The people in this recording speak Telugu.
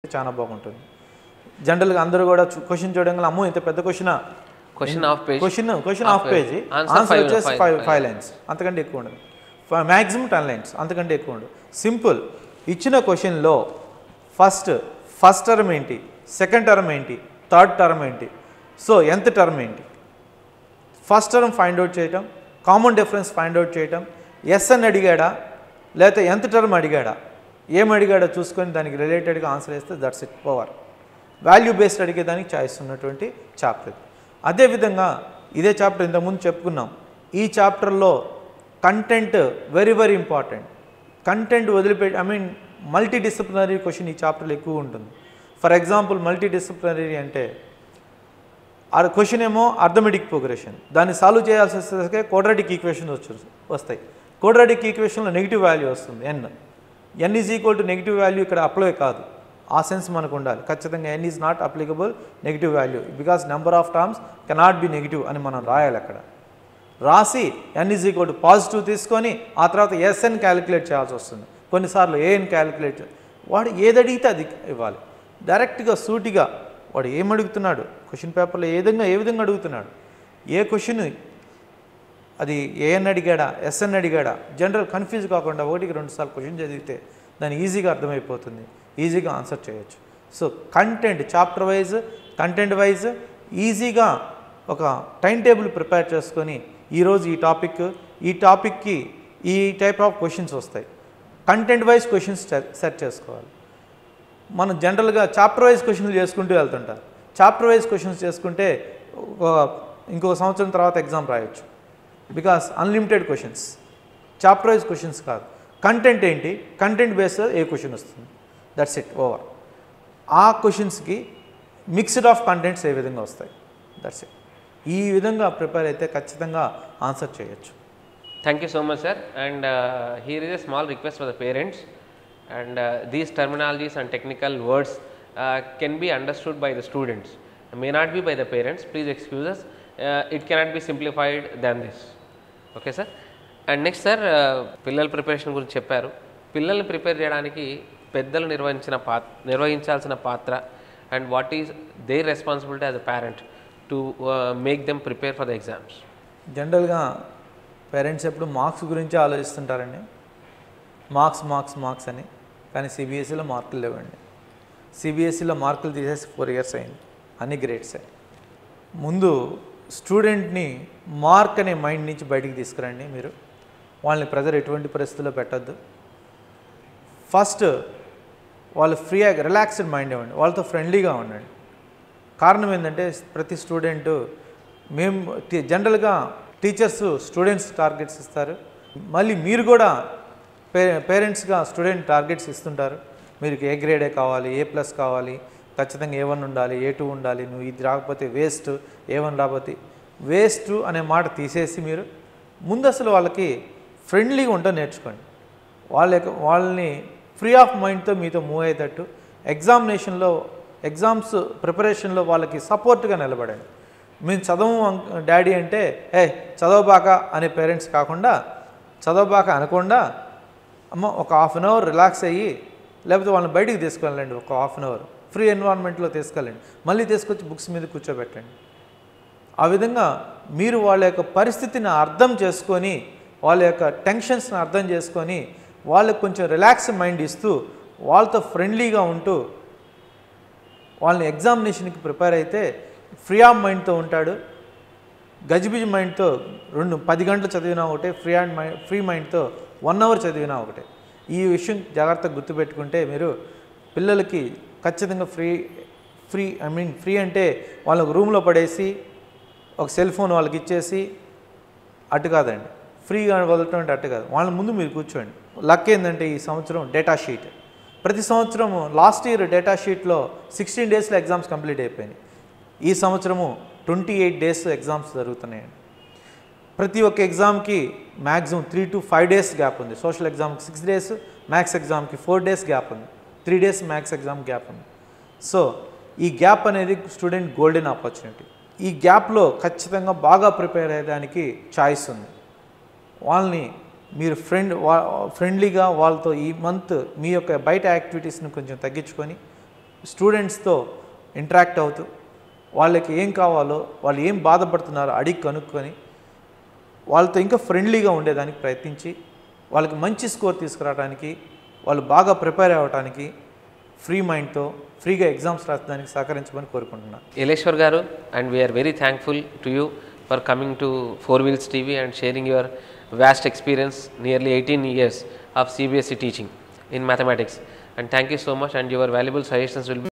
చాలా బాగుంటుంది. జనరల్‌గా అందరూ కూడా క్వెషన్ చూడంగానే అమ్మో ఇంత పెద్ద క్వెషనా, question half page, question half page, answer వచ్చేసి 5 లైన్స్, అంతకంటే ఎక్కువ ఉండదు. మ్యాక్సిమం 10 లైన్స్, అంతకంటే ఎక్కువ ఉండదు. సింపుల్. ఇచ్చిన క్వెషన్లో ఫస్ట్ టర్మ్ ఏంటి, సెకండ్ టర్మ్ ఏంటి, థర్డ్ టర్మ్ ఏంటి, సో nth టర్మ్ ఏంటి, ఫస్ట్ టర్మ్ ఫైండ్ అవుట్ చేయటం, కామన్ డిఫరెన్స్ ఫైండ్ అవుట్ చేయటం, ఎస్ అని అడిగాడా లేకపోతే nth టర్మ్ అడిగాడా, ఏం అడిగాడో చూసుకొని దానికి రిలేటెడ్గా ఆన్సర్ వేస్తే that's it, over. Value based అడిగేదానికి చాయిస్ ఉన్నటువంటి చాప్టర్. అదేవిధంగా ఇదే చాప్టర్ ఇంతకుముందు చెప్పుకున్నాం. ఈ చాప్టర్లో content very very important. Content వదిలిపెట్టి మల్టీ డిసిప్లినరీ క్వశ్చన్ ఈ చాప్టర్లో ఎక్కువ ఉంటుంది. ఫర్ ఎగ్జాంపుల్ మల్టీ డిసిప్లినరీ అంటే ఆ క్వశ్చన్ ఏమో అర్థమెటిక్ ప్రోగ్రెషన్, దాన్ని సాల్వ్ చేయాల్సి వస్తే క్వాడ్రాటిక్ ఈక్వేషన్ వస్తాయి. క్వాడ్రాటిక్ ఈక్వేషన్లో నెగిటివ్ వాల్యూ వస్తుంది, n is equal to negative value ఇక్కడ అప్లై కాదు. ఆ సెన్స్ మనకు ఉండాలి. ఖచ్చితంగా n is not applicable negative value because number of terms cannot be negative అని మనం రాయాలి. అక్కడ రాసి n is equal to positive తీసుకొని ఆ తర్వాత SN క్యాలిక్యులేట్ చేయాల్సి వస్తుంది. కొన్నిసార్లు AN క్యాలిక్యులేట్, వాడు ఏది అడిగితే అది ఇవ్వాలి. డైరెక్ట్గా సూటిగా వాడు ఏం అడుగుతున్నాడు, క్వశ్చన్ పేపర్లో ఏ విధంగా అడుగుతున్నాడు, ఏ క్వశ్చన్ అది AN అడిగాడా SN అడిగాడా, జనరల్ కన్ఫ్యూజ్ కాకుండా 1-2 సార్లు క్వశ్చన్ చదివితే దాన్ని ఈజీగా అర్థమైపోతుంది, ఈజీగా ఆన్సర్ చేయొచ్చు. So content chapter wise, content wise ఈజీగా ఒక టైం టేబుల్ ప్రిపేర్ చేసుకొని ఈరోజు ఈ టాపిక్కి ఈ టైప్ ఆఫ్ క్వశ్చన్స్ వస్తాయి. కంటెంట్ వైజ్ క్వశ్చన్స్ సెట్ చేసుకోవాలి. మనం జనరల్గా చాప్టర్ వైజ్ క్వశ్చన్లు చేసుకుంటూ వెళ్తుంటారు. చాప్టర్ వైజ్ క్వశ్చన్స్ చేసుకుంటే ఇంకో సంవత్సరం తర్వాత ఎగ్జామ్ రాయొచ్చు. Because unlimited questions. Chapter wise questions కాదు. కంటెంట్ ఏంటి, కంటెంట్ బేస్డ్ ఏ క్వశ్చన్ వస్తుంది, దట్స్ ఇట్, ఓవర్. ఆ క్వశ్చన్స్కి మిక్స్డ్ ఆఫ్ కంటెంట్స్ ఏ విధంగా వస్తాయి, దట్స్ ఇట్. ఈ విధంగా ప్రిపేర్ అయితే ఖచ్చితంగా ఆన్సర్ చేయొచ్చు. Thank you so much, sir. And here is a small request for the parents. And these terminologies and technical words can be understood by the students, may not be by the parents. Please excuse us. It cannot be simplified than this. Okay, sir. And next, sir, పిల్లల ప్రిపరేషన్ గురించి చెప్పారు. పిల్లల్ని ప్రిపేర్ చేయడానికి పెద్దలు నిర్వహించాల్సిన పాత్ర and what is there responsibility as a parent to make them prepare for the exams. జనరల్గా పేరెంట్స్ ఎప్పుడు మార్క్స్ గురించి ఆలోచిస్తుంటారండి. మార్క్స్ అని. కానీ సిబిఎస్ఈలో మార్కులు లేవండి. సిబిఎస్ఈలో మార్కులు తీసేసి 4 years అయింది, అన్ని గ్రేడ్సే. ముందు స్టూడెంట్ని మార్క్ అనే మైండ్ నుంచి బయటికి తీసుకురండి. మీరు వాళ్ళని ప్రెజర్ ఎటువంటి పరిస్థితుల్లో పెట్టద్దు. ఫస్ట్ వాళ్ళు ఫ్రీగా రిలాక్స్డ్ మైండ్ ఇవ్వండి, వాళ్ళతో ఫ్రెండ్లీగా ఉండండి. కారణం ఏంటంటే ప్రతి స్టూడెంటు జనరల్గా టీచర్స్ స్టూడెంట్స్ టార్గెట్స్ ఇస్తారు, మళ్ళీ మీరు కూడా పేరెంట్స్గా స్టూడెంట్ టార్గెట్స్ ఇస్తుంటారు. మీరు ఏ గ్రేడే కావాలి, A+ కావాలి, ఖచ్చితంగా A1 ఉండాలి, A2 ఉండాలి, నువ్వు ఇది రాకపోతే వేస్ట్, A1 రాకపోతే వేస్ట్ అనే మాట తీసేసి మీరు ముందు అసలు వాళ్ళకి ఫ్రెండ్లీగా ఉంటూ నేర్చుకోండి. వాళ్ళని ఫ్రీ ఆఫ్ మైండ్తో మీతో మూవ్ అయ్యేటట్టు ఎగ్జామ్స్ ప్రిపరేషన్లో వాళ్ళకి సపోర్ట్గా నిలబడండి. మేము చదవు డాడీ అంటే చదవబాక అనే పేరెంట్స్ కాకుండా, చదవబాక అనకుండా అమ్మ ఒక 1/2 hour రిలాక్స్ అయ్యి, లేకపోతే వాళ్ళని బయటికి తీసుకెళ్ళండి, ఒక 1/2 hour ఫ్రీ ఎన్విరాన్మెంట్లో తీసుకెళ్ళండి, మళ్ళీ తీసుకొచ్చి బుక్స్ మీద కూర్చోబెట్టండి. ఆ విధంగా మీరు వాళ్ళ యొక్క పరిస్థితిని అర్థం చేసుకొని, వాళ్ళ యొక్క టెన్షన్స్ని అర్థం చేసుకొని, వాళ్ళకి కొంచెం రిలాక్స్ మైండ్ ఇస్తూ, వాళ్ళతో ఫ్రెండ్లీగా ఉంటూ వాళ్ళని ఎగ్జామినేషన్కి ప్రిపేర్ అయితే ఫ్రీ ఆఫ్ మైండ్తో ఉంటాడు. గజిబిజి మైండ్తో 10 గంటలు చదివినా ఒకటే, ఫ్రీ మైండ్తో 1 hour చదివినా ఒకటే. ఈ విషయం జాగ్రత్తగా గుర్తుపెట్టుకుంటే మీరు పిల్లలకి ఖచ్చితంగా ఫ్రీ అంటే వాళ్ళకి రూమ్లో పడేసి ఒక సెల్ ఫోన్ వాళ్ళకి ఇచ్చేసి అటు కాదండి. ఫ్రీగా వదలటం అంటే అటు కాదు. వాళ్ళ ముందు మీరు కూర్చోండి. లక్ ఏంటంటే ఈ సంవత్సరం డేటా షీట్, ప్రతి సంవత్సరం లాస్ట్ ఇయర్ డేటా షీట్లో 16 daysలో ఎగ్జామ్స్ కంప్లీట్ అయిపోయినాయి. ఈ సంవత్సరము 28 days ఎగ్జామ్స్ జరుగుతున్నాయండి. ప్రతి ఒక్క ఎగ్జామ్కి మ్యాక్సిమం 3 to 5 days గ్యాప్ ఉంది. సోషల్ ఎగ్జామ్కి 6 days, మ్యాథ్స్ ఎగ్జామ్కి 4 days గ్యాప్ ఉంది, 3 days మ్యాథ్స్ ఎగ్జామ్ గ్యాప్ ఉంది. సో ఈ గ్యాప్ అనేది స్టూడెంట్ గోల్డెన్ ఆపర్చునిటీ. ఈ గ్యాప్లో ఖచ్చితంగా బాగా ప్రిపేర్ అయ్యేదానికి ఛాయిస్ ఉంది. వాళ్ళని మీరు ఫ్రెండ్లీగా వాళ్ళతో ఈ మంత్ మీ యొక్క బయట యాక్టివిటీస్ని కొంచెం తగ్గించుకొని స్టూడెంట్స్తో ఇంటరాక్ట్ అవుతూ వాళ్ళకి ఏం కావాలో వాళ్ళు ఏం బాధపడుతున్నారో అడిగి కనుక్కొని వాళ్ళతో ఇంకా ఫ్రెండ్లీగా ఉండేదానికి ప్రయత్నించి వాళ్ళకి మంచి స్కోర్ తీసుకురావడానికి వాళ్ళు బాగా ప్రిపేర్ అవ్వడానికి ఫ్రీ మైండ్తో ఫ్రీగా ఎగ్జామ్స్ రాసడానికి సహకరించమని కోరుకుంటున్నాను. యలేశ్వర్ గారు, and we are very thankful to you for coming to 4 Wheels TV and sharing your vast experience, nearly 18 years of CBSE teaching in mathematics, and thank you so much, and your valuable suggestions will be